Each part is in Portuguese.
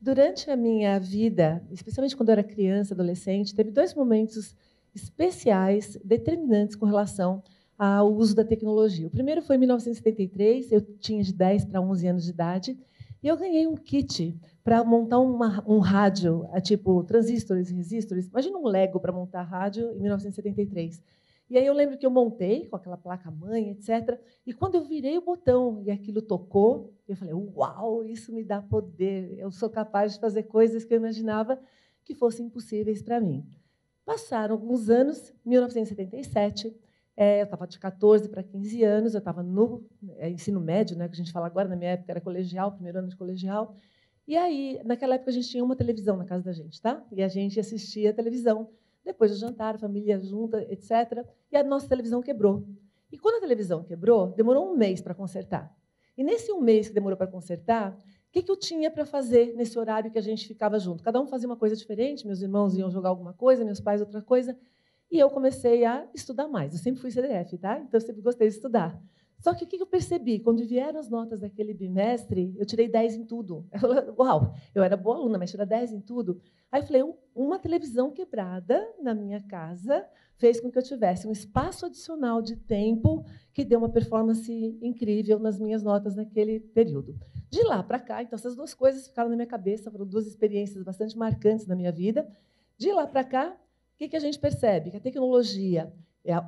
Durante a minha vida, especialmente quando eu era criança, adolescente, teve dois momentos especiais, determinantes com relação ao uso da tecnologia. O primeiro foi em 1973, eu tinha de 10 para 11 anos de idade, e eu ganhei um kit para montar um rádio, tipo transistores e resistores. Imagina um Lego para montar rádio em 1973. E aí eu lembro que eu montei com aquela placa-mãe, etc. E quando eu virei o botão e aquilo tocou, eu falei, uau, isso me dá poder. Eu sou capaz de fazer coisas que eu imaginava que fossem impossíveis para mim. Passaram alguns anos, 1977, eu estava de 14 para 15 anos, eu estava no ensino médio, né, que a gente fala agora, na minha época era colegial, primeiro ano de colegial. E aí, naquela época, a gente tinha uma televisão na casa da gente, tá? E a gente assistia a televisão. Depois do jantar, família junta, etc. E a nossa televisão quebrou. E quando a televisão quebrou, demorou um mês para consertar. E nesse um mês que demorou para consertar, o que eu tinha para fazer nesse horário que a gente ficava junto? Cada um fazia uma coisa diferente, meus irmãos iam jogar alguma coisa, meus pais outra coisa, e eu comecei a estudar mais. Eu sempre fui CDF, tá? Então eu sempre gostei de estudar. Só que o que eu percebi? Quando vieram as notas daquele bimestre, eu tirei 10 em tudo. Eu falei, uau, eu era boa aluna, mas tirar 10 em tudo. Aí eu falei, uma televisão quebrada na minha casa fez com que eu tivesse um espaço adicional de tempo que deu uma performance incrível nas minhas notas naquele período. De lá para cá, então, essas duas coisas ficaram na minha cabeça, foram duas experiências bastante marcantes na minha vida. De lá para cá, o que a gente percebe? Que a tecnologia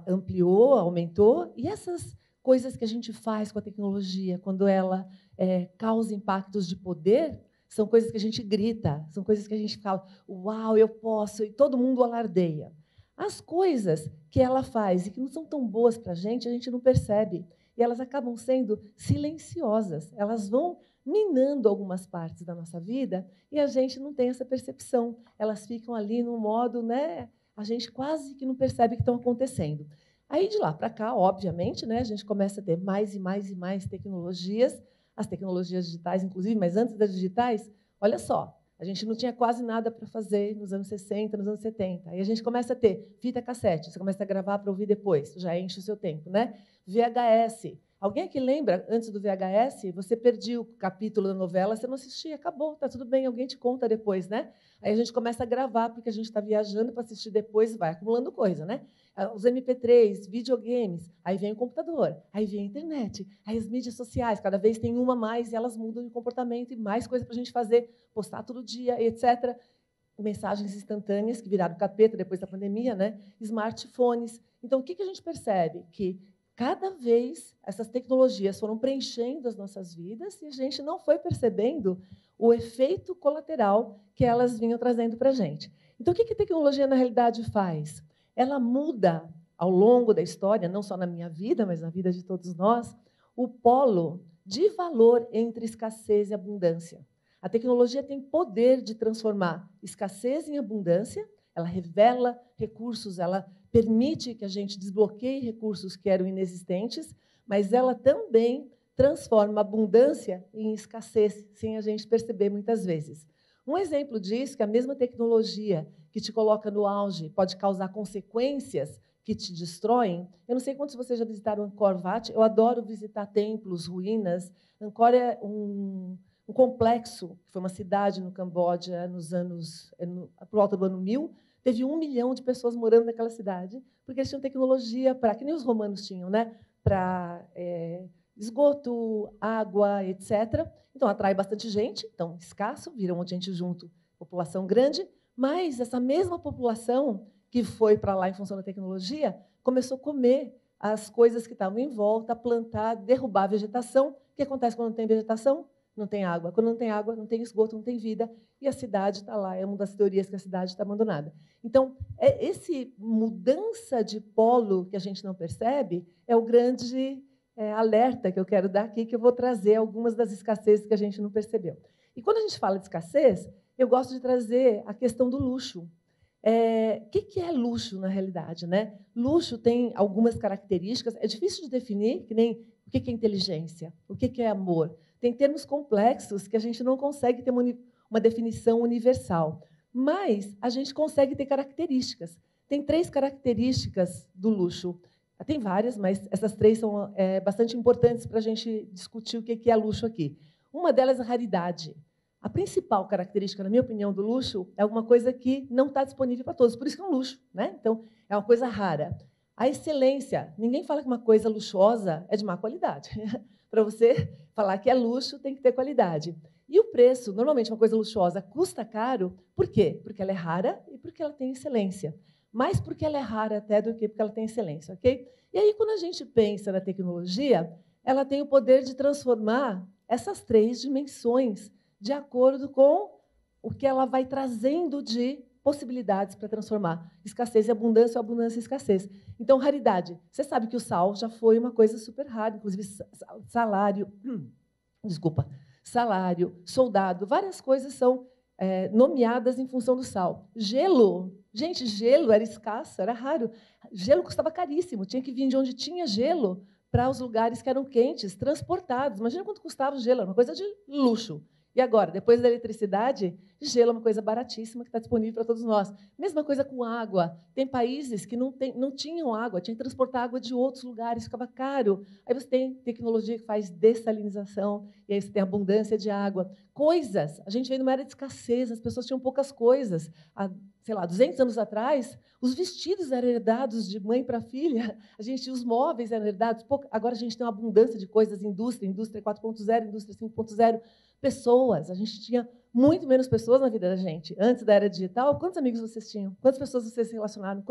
ampliou, aumentou, e essas coisas que a gente faz com a tecnologia, quando ela causa impactos de poder, são coisas que a gente grita, são coisas que a gente fala, uau, eu posso, e todo mundo alardeia. As coisas que ela faz e que não são tão boas para a gente não percebe. E elas acabam sendo silenciosas. Elas vão minando algumas partes da nossa vida e a gente não tem essa percepção. Elas ficam ali num modo, né? A gente quase que não percebe que estão acontecendo. Aí, de lá para cá, obviamente, né, a gente começa a ter mais e mais e mais tecnologias, as tecnologias digitais, inclusive, mas antes das digitais, olha só, a gente não tinha quase nada para fazer nos anos 60, nos anos 70. Aí a gente começa a ter fita cassete, você começa a gravar para ouvir depois, já enche o seu tempo, né? VHS. Alguém aqui lembra, antes do VHS, você perdia o capítulo da novela, você não assistia, acabou, está tudo bem, alguém te conta depois, né? Aí a gente começa a gravar, porque a gente está viajando para assistir depois, vai acumulando coisa, né? Os MP3, videogames, aí vem o computador, aí vem a internet, aí as mídias sociais, cada vez tem uma mais e elas mudam de comportamento e mais coisa para a gente fazer, postar todo dia, etc. Mensagens instantâneas, que viraram capeta depois da pandemia, né? Smartphones. Então, o que a gente percebe? Que cada vez essas tecnologias foram preenchendo as nossas vidas e a gente não foi percebendo o efeito colateral que elas vinham trazendo para a gente. Então, o que a tecnologia, na realidade, faz? Ela muda, ao longo da história, não só na minha vida, mas na vida de todos nós, o polo de valor entre escassez e abundância. A tecnologia tem poder de transformar escassez em abundância, ela revela recursos, ela permite que a gente desbloqueie recursos que eram inexistentes, mas ela também transforma abundância em escassez, sem a gente perceber muitas vezes. Um exemplo disso é que a mesma tecnologia que te coloca no auge pode causar consequências que te destroem. Eu não sei quantos de vocês já visitaram Angkor Wat, eu adoro visitar templos, ruínas. Angkor é um complexo, que foi uma cidade no Camboja nos anos, por volta do ano 1000, teve 1 milhão de pessoas morando naquela cidade, porque eles tinham tecnologia para, que nem os romanos tinham, né? Para esgoto, água, etc. Então, atrai bastante gente, então, escasso, vira um monte de gente junto, população grande, mas essa mesma população que foi para lá em função da tecnologia começou a comer as coisas que estavam em volta, plantar, derrubar a vegetação. O que acontece quando não tem vegetação? Não tem água. Quando não tem água, não tem esgoto, não tem vida, e a cidade está lá. É uma das teorias que a cidade está abandonada. Então, esse mudança de polo que a gente não percebe é o grande alerta que eu quero dar aqui, que eu vou trazer algumas das escassezes que a gente não percebeu. E quando a gente fala de escassez, eu gosto de trazer a questão do luxo. O que é luxo, na realidade, né? Luxo tem algumas características, é difícil de definir, que nem o que é inteligência, o que é amor. Tem termos complexos que a gente não consegue ter uma definição universal, mas a gente consegue ter características. Tem 3 características do luxo. Tem várias, mas essas 3 são bastante importantes para a gente discutir o que é luxo aqui. Uma delas é a raridade. A principal característica, na minha opinião, do luxo é alguma coisa que não está disponível para todos, por isso que é um luxo, né? Então, é uma coisa rara. A excelência, ninguém fala que uma coisa luxuosa é de má qualidade. Para você falar que é luxo, tem que ter qualidade. E o preço, normalmente uma coisa luxuosa custa caro, por quê? Porque ela é rara e porque ela tem excelência. Mais porque ela é rara até do que porque ela tem excelência, ok? E aí, quando a gente pensa na tecnologia, ela tem o poder de transformar essas 3 dimensões de acordo com o que ela vai trazendo de possibilidades para transformar escassez e abundância, ou abundância e escassez. Então, raridade. Você sabe que o sal já foi uma coisa super rara, inclusive salário, soldado, várias coisas são nomeadas em função do sal. Gelo. Gente, gelo era escasso, era raro. Gelo custava caríssimo, tinha que vir de onde tinha gelo para os lugares que eram quentes, transportados. Imagina quanto custava o gelo, era uma coisa de luxo. E agora, depois da eletricidade, gelo é uma coisa baratíssima que está disponível para todos nós. Mesma coisa com água. Tem países que não tinham água, tinha que transportar água de outros lugares, ficava caro. Aí você tem tecnologia que faz dessalinização, e aí você tem abundância de água. Coisas, a gente veio numa era de escassez, as pessoas tinham poucas coisas. Há, sei lá, 200 anos atrás, os vestidos eram herdados de mãe para filha, os móveis eram herdados. Agora a gente tem uma abundância de coisas, indústria 4.0, indústria 5.0, pessoas. A gente tinha muito menos pessoas na vida da gente. Antes da era digital, quantos amigos vocês tinham? Quantas pessoas vocês se relacionaram?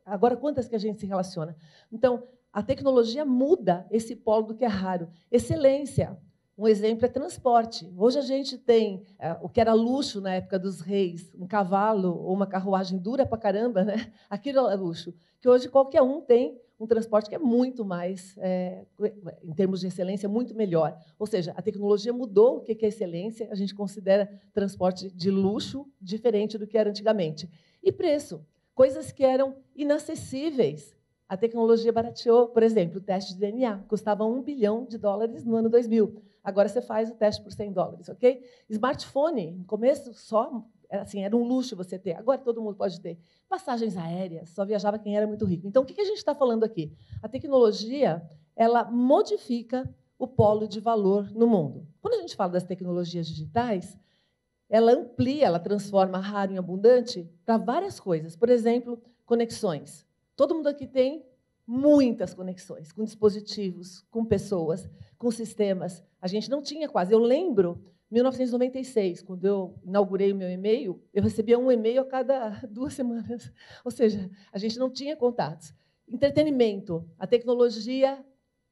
Agora, quantas que a gente se relaciona? Então, a tecnologia muda esse polo do que é raro. Excelência. Um exemplo é transporte. Hoje a gente tem o que era luxo na época dos reis, um cavalo ou uma carruagem dura pra caramba, né? Aquilo é luxo. Que hoje qualquer um tem um transporte que é muito mais, em termos de excelência, muito melhor. Ou seja, a tecnologia mudou o que é excelência, a gente considera transporte de luxo diferente do que era antigamente. E preço, coisas que eram inacessíveis. A tecnologia barateou, por exemplo, o teste de DNA, custava $1 bilhão no ano 2000. Agora você faz o teste por $100, ok? Smartphone, no começo só era um luxo você ter. Agora todo mundo pode ter. Passagens aéreas, só viajava quem era muito rico. Então, o que a gente está falando aqui? A tecnologia, ela modifica o polo de valor no mundo. Quando a gente fala das tecnologias digitais, ela amplia, ela transforma raro em abundante para várias coisas. Por exemplo, conexões. Todo mundo aqui tem muitas conexões, com dispositivos, com pessoas, com sistemas. A gente não tinha quase. Eu lembro, em 1996, quando eu inaugurei o meu e-mail, eu recebia um e-mail a cada 2 semanas. Ou seja, a gente não tinha contatos. Entretenimento. A tecnologia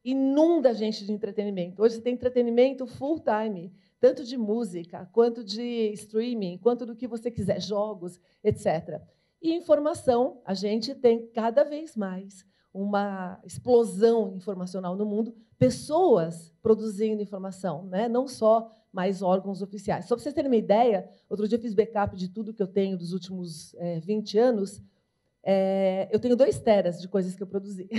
inunda a gente de entretenimento. Hoje você tem entretenimento full time, tanto de música, quanto de streaming, quanto do que você quiser, jogos, etc. E informação, a gente tem cada vez mais uma explosão informacional no mundo, pessoas produzindo informação, né? Não só mais órgãos oficiais. Só para vocês terem uma ideia, outro dia eu fiz backup de tudo que eu tenho dos últimos 20 anos, eu tenho 2 teras de coisas que eu produzi.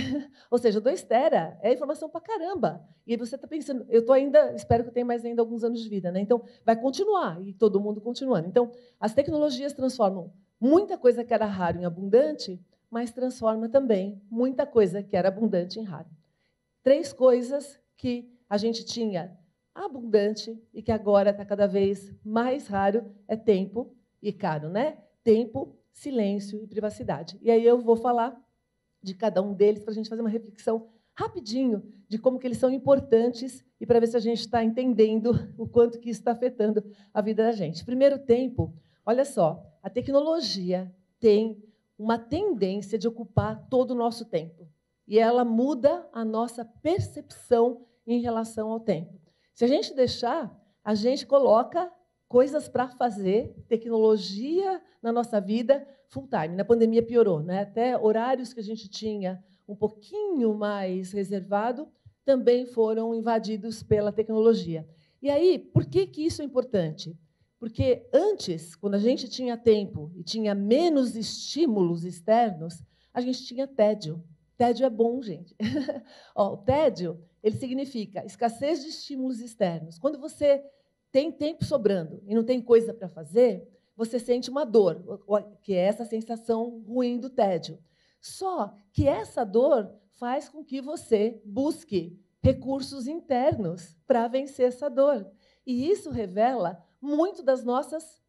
Ou seja, 2 tera é informação para caramba. E aí você está pensando, eu estou ainda, espero que eu tenha mais ainda alguns anos de vida, né? Então, vai continuar, e todo mundo continuando. Então, as tecnologias transformam muita coisa que era raro em abundante, mas transforma também muita coisa que era abundante em raro. 3 coisas que a gente tinha abundante e que agora está cada vez mais raro é tempo e caro, né? Tempo, silêncio e privacidade. E aí eu vou falar de cada um deles para a gente fazer uma reflexão rapidinho de como que eles são importantes e para ver se a gente está entendendo o quanto que isso está afetando a vida da gente. Primeiro, tempo. Olha só, a tecnologia tem uma tendência de ocupar todo o nosso tempo. E ela muda a nossa percepção em relação ao tempo. Se a gente deixar, a gente coloca coisas para fazer, tecnologia na nossa vida full time. Na pandemia piorou, né? Até horários que a gente tinha um pouquinho mais reservado também foram invadidos pela tecnologia. E aí, por que isso é importante? Porque antes, quando a gente tinha tempo e tinha menos estímulos externos, a gente tinha tédio. Tédio é bom, gente. O tédio, ele significa escassez de estímulos externos. Quando você tem tempo sobrando e não tem coisa para fazer, você sente uma dor, que é essa sensação ruim do tédio. Só que essa dor faz com que você busque recursos internos para vencer essa dor. E isso revela muito das nossas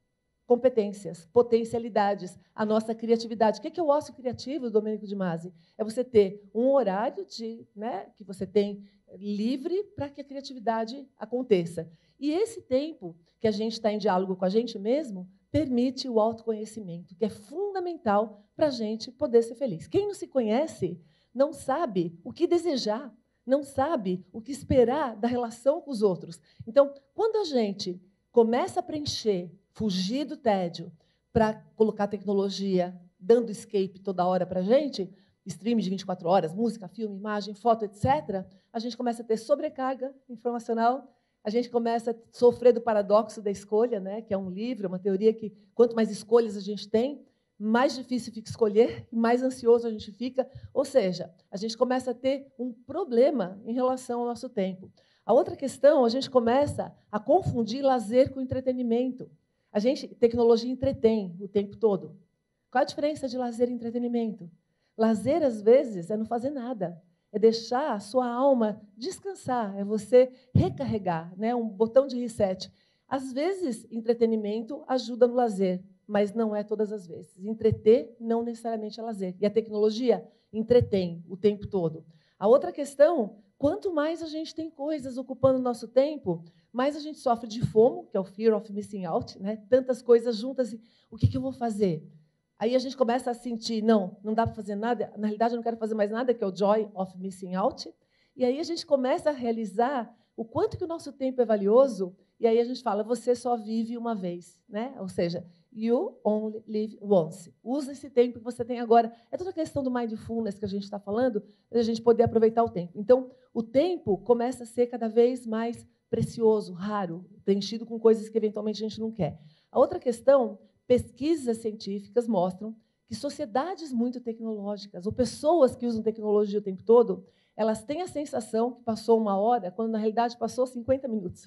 competências, potencialidades, a nossa criatividade. O que é o ócio criativo, Domênico de Masi? É você ter um horário que você tem livre para que a criatividade aconteça. E esse tempo que a gente está em diálogo com a gente mesmo permite o autoconhecimento, que é fundamental para a gente poder ser feliz. Quem não se conhece não sabe o que desejar, não sabe o que esperar da relação com os outros. Então, quando a gente começa a preencher, fugir do tédio, para colocar tecnologia, dando escape toda hora para a gente, stream de 24 horas, música, filme, imagem, foto, etc., a gente começa a ter sobrecarga informacional, a gente começa a sofrer do paradoxo da escolha, né, que é um livro, uma teoria que, quanto mais escolhas a gente tem, mais difícil fica escolher e mais ansioso a gente fica. Ou seja, a gente começa a ter um problema em relação ao nosso tempo. A outra questão, a gente começa a confundir lazer com entretenimento. Tecnologia entretém o tempo todo. Qual a diferença de lazer e entretenimento? Lazer, às vezes, é não fazer nada. É deixar a sua alma descansar, é você recarregar, né? Um botão de reset. Às vezes, entretenimento ajuda no lazer, mas não é todas as vezes. Entreter não necessariamente é lazer. E a tecnologia entretém o tempo todo. A outra questão, quanto mais a gente tem coisas ocupando o nosso tempo, mais a gente sofre de FOMO, que é o Fear of Missing Out, né? Tantas coisas juntas, o que eu vou fazer? Aí a gente começa a sentir, não dá para fazer nada, na realidade eu não quero fazer mais nada, que é o Joy of Missing Out. E aí a gente começa a realizar o quanto que o nosso tempo é valioso, e aí a gente fala, você só vive uma vez, né? Ou seja, you only live once. Usa esse tempo que você tem agora. É toda a questão do mindfulness que a gente está falando, para a gente poder aproveitar o tempo. Então, o tempo começa a ser cada vez mais precioso, raro, preenchido com coisas que eventualmente a gente não quer. A outra questão, pesquisas científicas mostram que sociedades muito tecnológicas, ou pessoas que usam tecnologia o tempo todo, elas têm a sensação que passou 1 hora, quando na realidade passou 50 minutos.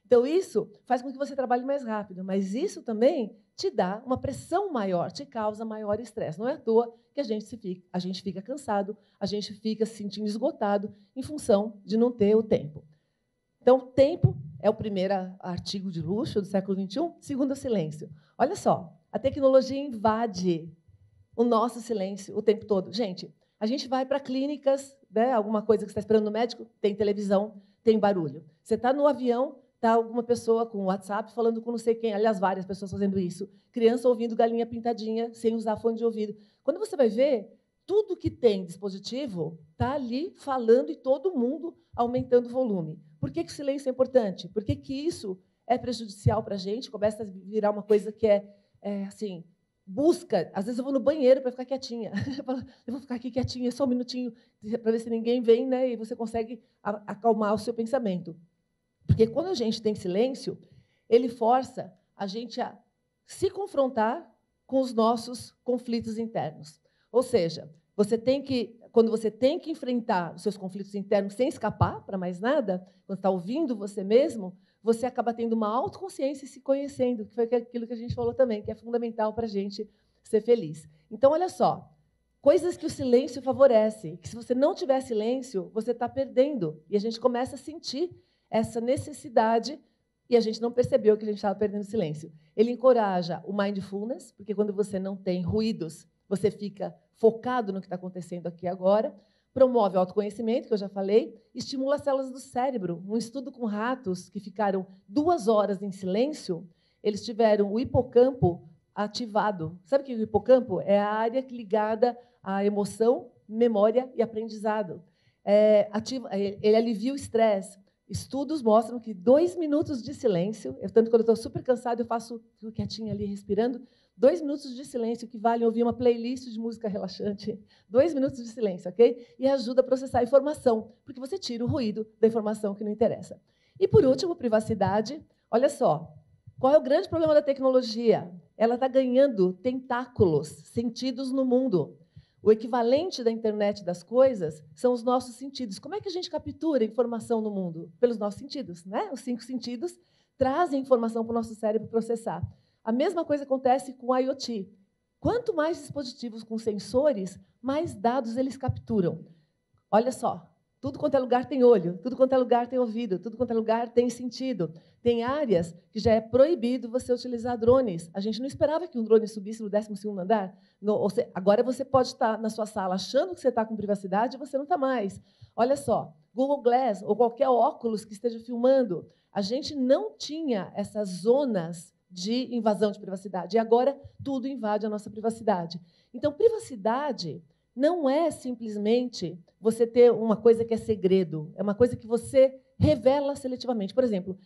Então, isso faz com que você trabalhe mais rápido, mas isso também te dá uma pressão maior, te causa maior estresse. Não é à toa que a gente fica cansado, a gente fica se sentindo esgotado em função de não ter o tempo. Então, tempo é o primeiro artigo de luxo do século XXI. Segundo, o silêncio. Olha só, a tecnologia invade o nosso silêncio o tempo todo. Gente, a gente vai para clínicas, né, alguma coisa que você está esperando no médico, tem televisão, tem barulho. Você está no avião, está alguma pessoa com o WhatsApp falando com não sei quem, aliás, várias pessoas fazendo isso. Criança ouvindo galinha pintadinha, sem usar fone de ouvido. Quando você vai ver, tudo que tem dispositivo está ali falando e todo mundo aumentando o volume. Por que o silêncio é importante? Por que isso é prejudicial para a gente? Começa a virar uma coisa que é assim, busca. Às vezes eu vou no banheiro para ficar quietinha. Eu vou ficar aqui quietinha, só um minutinho, para ver se ninguém vem, né? E você consegue acalmar o seu pensamento. Porque quando a gente tem silêncio, ele força a gente a se confrontar com os nossos conflitos internos. Ou seja, quando você tem que enfrentar os seus conflitos internos sem escapar para mais nada, quando está ouvindo você mesmo, você acaba tendo uma autoconsciência e se conhecendo, que foi aquilo que a gente falou também, que é fundamental para a gente ser feliz. Então, olha só, coisas que o silêncio favorece, que se você não tiver silêncio, você está perdendo. E a gente começa a sentir essa necessidade e a gente não percebeu que a gente estava perdendo silêncio. Ele encoraja o mindfulness, porque quando você não tem ruídos, você fica focado no que está acontecendo aqui e agora, promove o autoconhecimento, que eu já falei, estimula as células do cérebro. Um estudo com ratos que ficaram 2 horas em silêncio, eles tiveram o hipocampo ativado. Sabe o que é o hipocampo? É a área ligada à emoção, memória e aprendizado. Ele alivia o estresse. Estudos mostram que 2 minutos de silêncio, tanto quando eu estou super cansado, fico quietinha ali, respirando, 2 minutos de silêncio equivalem a ouvir uma playlist de música relaxante. 2 minutos de silêncio, ok? E ajuda a processar a informação, porque você tira o ruído da informação que não interessa. E, por último, privacidade. Olha só, qual é o grande problema da tecnologia? Ela está ganhando tentáculos, sentidos no mundo. O equivalente da internet das coisas são os nossos sentidos. Como é que a gente captura informação no mundo? Pelos nossos sentidos, né? Os 5 sentidos trazem informação para o nosso cérebro processar. A mesma coisa acontece com o IoT. Quanto mais dispositivos com sensores, mais dados eles capturam. Olha só, Tudo quanto é lugar tem olho, tudo quanto é lugar tem ouvido, tudo quanto é lugar tem sentido. Tem áreas que já é proibido você utilizar drones. A gente não esperava que um drone subisse no 12º andar. Agora você pode estar na sua sala achando que você está com privacidade e você não está mais. Olha só, Google Glass ou qualquer óculos que esteja filmando, a gente não tinha essas zonas de invasão de privacidade. E agora tudo invade a nossa privacidade. Então, privacidade não é simplesmente você ter uma coisa que é segredo, é uma coisa que você revela seletivamente. Por exemplo,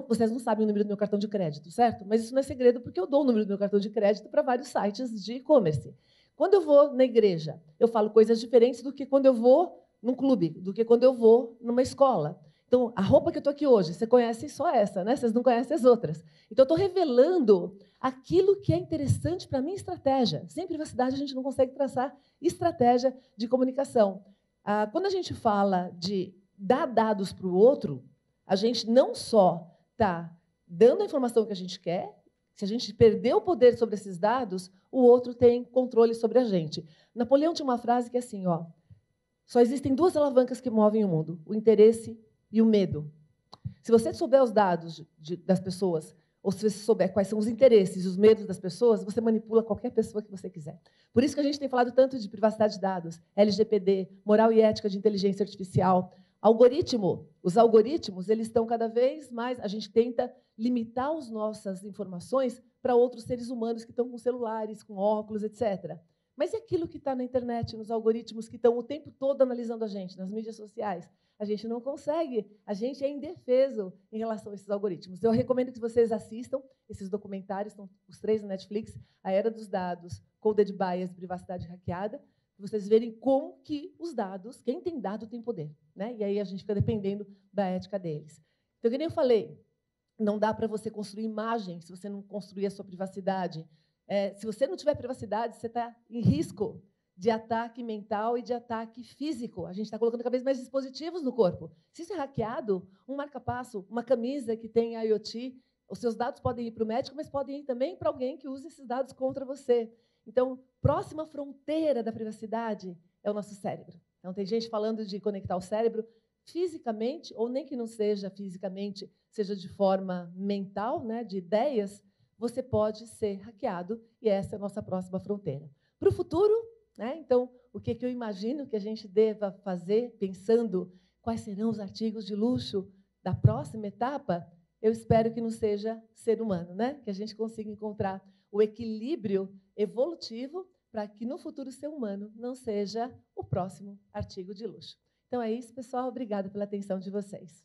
vocês não sabem o número do meu cartão de crédito, certo? Mas isso não é segredo porque eu dou o número do meu cartão de crédito para vários sites de e-commerce. Quando eu vou na igreja, eu falo coisas diferentes do que quando eu vou num clube, do que quando eu vou numa escola. Então, a roupa que eu estou aqui hoje, você conhece só essa, né? Vocês não conhecem as outras. Então, eu estou revelando aquilo que é interessante para a minha estratégia. Sem privacidade, a gente não consegue traçar estratégia de comunicação. Quando a gente fala de dar dados para o outro, a gente não só está dando a informação que a gente quer, se a gente perder o poder sobre esses dados, o outro tem controle sobre a gente. Napoleão tinha uma frase que é assim, ó, só existem duas alavancas que movem o mundo, o interesse e o medo. Se você souber os dados das pessoas, ou se você souber quais são os interesses e os medos das pessoas, você manipula qualquer pessoa que você quiser. Por isso que a gente tem falado tanto de privacidade de dados, LGPD, moral e ética de inteligência artificial, algoritmo. Os algoritmos, eles estão cada vez mais... A gente tenta limitar as nossas informações para outros seres humanos que estão com celulares, com óculos, etc. Mas e aquilo que está na internet, nos algoritmos que estão o tempo todo analisando a gente, nas mídias sociais? A gente não consegue, a gente é indefeso em relação a esses algoritmos. Eu recomendo que vocês assistam esses documentários, estão os 3 na Netflix, A Era dos Dados, Coded Bias, Privacidade Hackeada, para vocês verem como que os dados, quem tem dado tem poder, né? E aí a gente fica dependendo da ética deles. Então, que nem eu falei, não dá para você construir imagem se você não construir a sua privacidade. Se você não tiver privacidade, você está em risco de ataque mental e de ataque físico. A gente está colocando cada vez mais dispositivos no corpo. Se isso é hackeado, um marca-passo, uma camisa que tem IoT, os seus dados podem ir para o médico, mas podem ir também para alguém que use esses dados contra você. Então, próxima fronteira da privacidade é o nosso cérebro. Então, tem gente falando de conectar o cérebro fisicamente, ou nem que não seja fisicamente, seja de forma mental, né, de ideias, você pode ser hackeado, e essa é a nossa próxima fronteira. Para o futuro, né, então, o que eu imagino que a gente deva fazer, pensando quais serão os artigos de luxo da próxima etapa, eu espero que não seja ser humano, né? Que a gente consiga encontrar o equilíbrio evolutivo para que, no futuro, ser humano não seja o próximo artigo de luxo. Então, é isso, pessoal. Obrigada pela atenção de vocês.